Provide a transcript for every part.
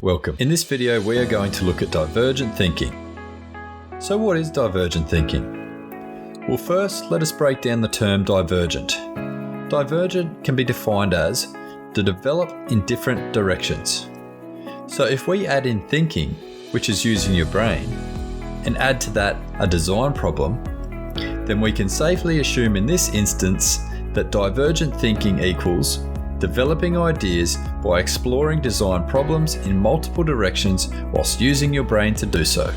Welcome. In this video, we are going to look at divergent thinking. So what is divergent thinking? Well, first, let us break down the term divergent. Divergent can be defined as to develop in different directions. So if we add in thinking, which is using your brain, and add to that a design problem, then we can safely assume in this instance that divergent thinking equals developing ideas by exploring design problems in multiple directions whilst using your brain to do so.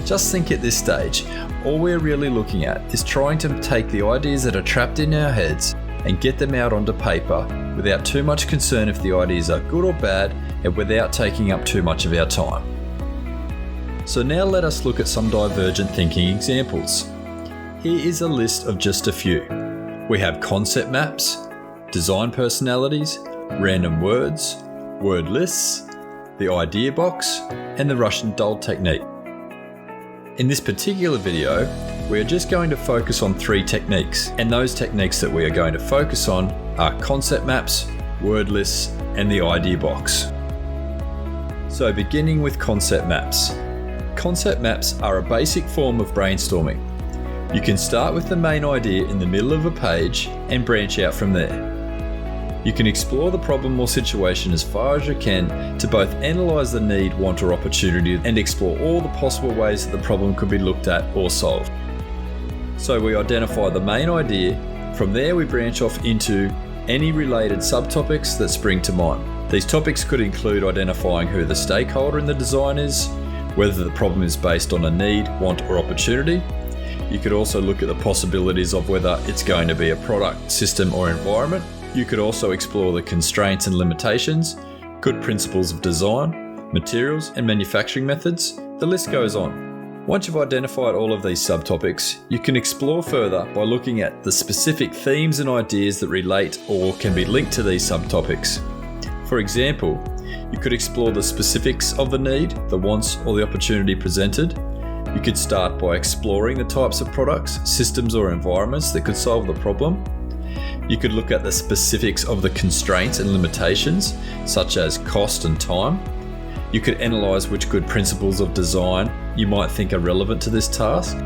Just think at this stage, all we're really looking at is trying to take the ideas that are trapped in our heads and get them out onto paper without too much concern if the ideas are good or bad and without taking up too much of our time. So now let us look at some divergent thinking examples. Here is a list of just a few. We have concept maps, design personalities, random words, word lists, the idea box, and the Russian doll technique. In this particular video, we are just going to focus on 3 techniques, and those techniques that we are going to focus on are concept maps, word lists, and the idea box. So beginning with concept maps. Concept maps are a basic form of brainstorming. You can start with the main idea in the middle of a page and branch out from there. You can explore the problem or situation as far as you can to both analyse the need, want or opportunity and explore all the possible ways that the problem could be looked at or solved. So we identify the main idea, from there we branch off into any related subtopics that spring to mind. These topics could include identifying who the stakeholder in the design is, whether the problem is based on a need, want or opportunity. You could also look at the possibilities of whether it's going to be a product, system or environment. You could also explore the constraints and limitations, good principles of design, materials and manufacturing methods. The list goes on. Once you've identified all of these subtopics, you can explore further by looking at the specific themes and ideas that relate or can be linked to these subtopics. For example, you could explore the specifics of the need, the wants or the opportunity presented. You could start by exploring the types of products, systems or environments that could solve the problem. You could look at the specifics of the constraints and limitations, such as cost and time. You could analyse which good principles of design you might think are relevant to this task.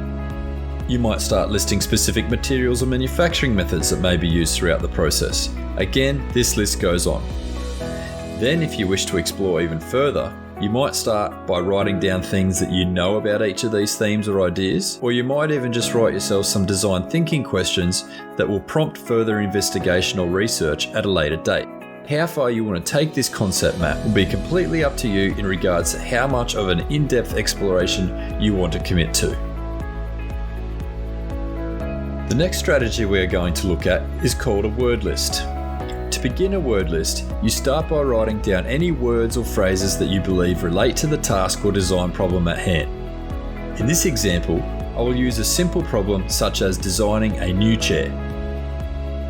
You might start listing specific materials or manufacturing methods that may be used throughout the process. Again, this list goes on. Then, if you wish to explore even further, you might start by writing down things that you know about each of these themes or ideas, or you might even just write yourself some design thinking questions that will prompt further investigation or research at a later date. How far you want to take this concept map will be completely up to you in regards to how much of an in-depth exploration you want to commit to. The next strategy we are going to look at is called a word list. To begin a word list, you start by writing down any words or phrases that you believe relate to the task or design problem at hand. In this example, I will use a simple problem such as designing a new chair.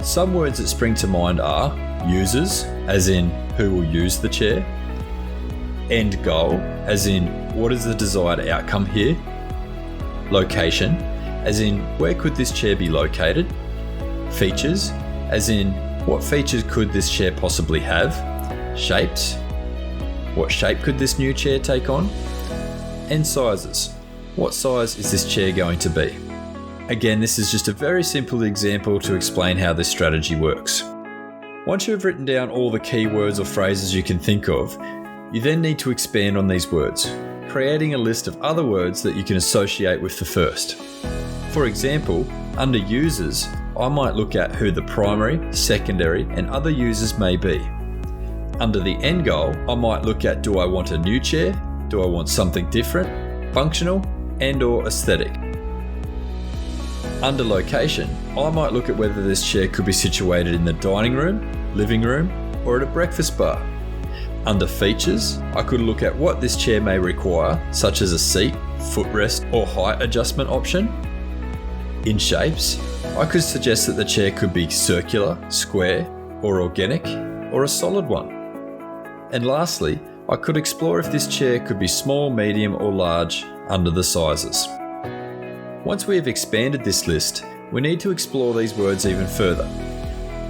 Some words that spring to mind are users, as in who will use the chair, end goal, as in what is the desired outcome here, location, as in where could this chair be located, features, as in what features could this chair possibly have? Shapes? What shape could this new chair take on? And sizes. What size is this chair going to be? Again, this is just a very simple example to explain how this strategy works. Once you've written down all the key words or phrases you can think of, you then need to expand on these words, creating a list of other words that you can associate with the first. For example, under users, I might look at who the primary, secondary, and other users may be. Under the end goal, I might look at do I want a new chair, do I want something different, functional, and/or aesthetic. Under location, I might look at whether this chair could be situated in the dining room, living room, or at a breakfast bar. Under features, I could look at what this chair may require, such as a seat, footrest, or height adjustment option. In shapes, I could suggest that the chair could be circular, square, or organic, or a solid one. And lastly, I could explore if this chair could be small, medium, or large under the sizes. Once we have expanded this list, we need to explore these words even further.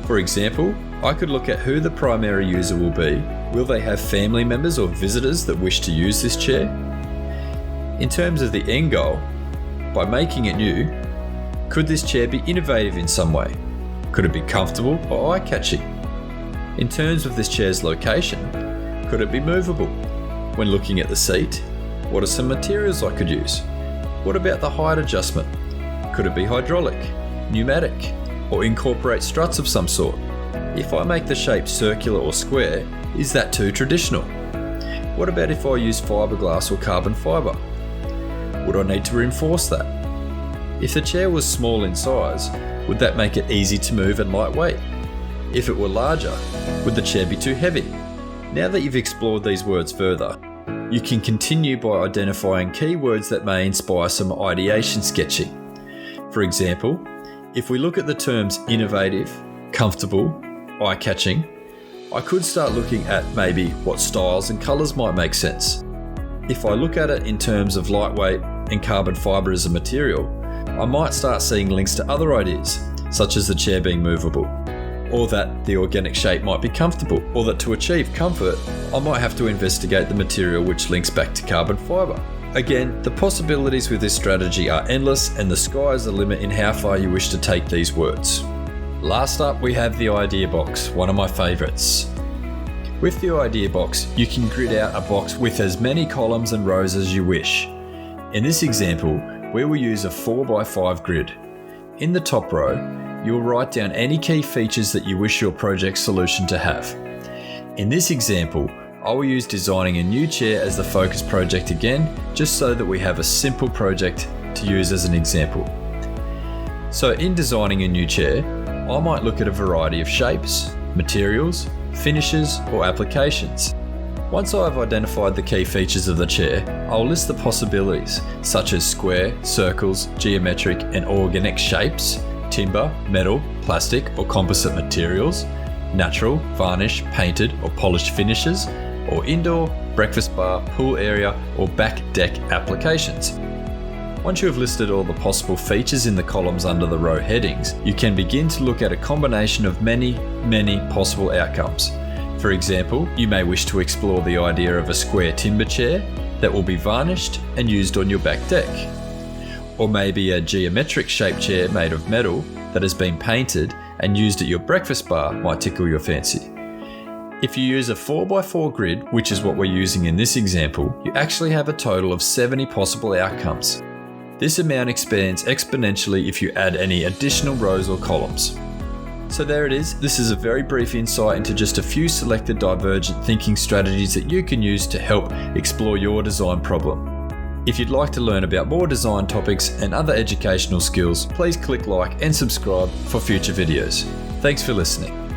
For example, I could look at who the primary user will be, Will they have family members or visitors that wish to use this chair? In terms of the end goal, by making it new, could this chair be innovative in some way? Could it be comfortable or eye-catching? In terms of this chair's location, could it be movable? When looking at the seat, what are some materials I could use? What about the height adjustment? Could it be hydraulic, pneumatic, or incorporate struts of some sort? If I make the shape circular or square, is that too traditional? What about if I use fiberglass or carbon fibre? Would I need to reinforce that? If the chair was small in size, would that make it easy to move and lightweight? If it were larger, would the chair be too heavy? Now that you've explored these words further, you can continue by identifying keywords that may inspire some ideation sketching. For example, if we look at the terms innovative, comfortable, eye-catching, I could start looking at maybe what styles and colours might make sense. If I look at it in terms of lightweight and carbon fibre as a material, I might start seeing links to other ideas, such as the chair being movable, or that the organic shape might be comfortable, or that to achieve comfort, I might have to investigate the material which links back to carbon fibre. Again, the possibilities with this strategy are endless, and the sky is the limit in how far you wish to take these words. Last up, we have the idea box, one of my favourites. With the idea box, you can grid out a box with as many columns and rows as you wish. In this example, we will use a 4x5 grid. In the top row, you will write down any key features that you wish your project solution to have. In this example, I will use designing a new chair as the focus project again, just so that we have a simple project to use as an example. So in designing a new chair, I might look at a variety of shapes, materials, finishes, or applications. Once I've identified the key features of the chair, I'll list the possibilities, such as square, circles, geometric, and organic shapes, timber, metal, plastic, or composite materials, natural, varnish, painted, or polished finishes, or indoor, breakfast bar, pool area, or back deck applications. Once you have listed all the possible features in the columns under the row headings, you can begin to look at a combination of many possible outcomes. For example, you may wish to explore the idea of a square timber chair that will be varnished and used on your back deck. Or maybe a geometric shaped chair made of metal that has been painted and used at your breakfast bar might tickle your fancy. If you use a 4x4 grid, which is what we're using in this example, you actually have a total of 70 possible outcomes. This amount expands exponentially if you add any additional rows or columns. So there it is. This is a very brief insight into just a few selected divergent thinking strategies that you can use to help explore your design problem. If you'd like to learn about more design topics and other educational skills, please click like and subscribe for future videos. Thanks for listening.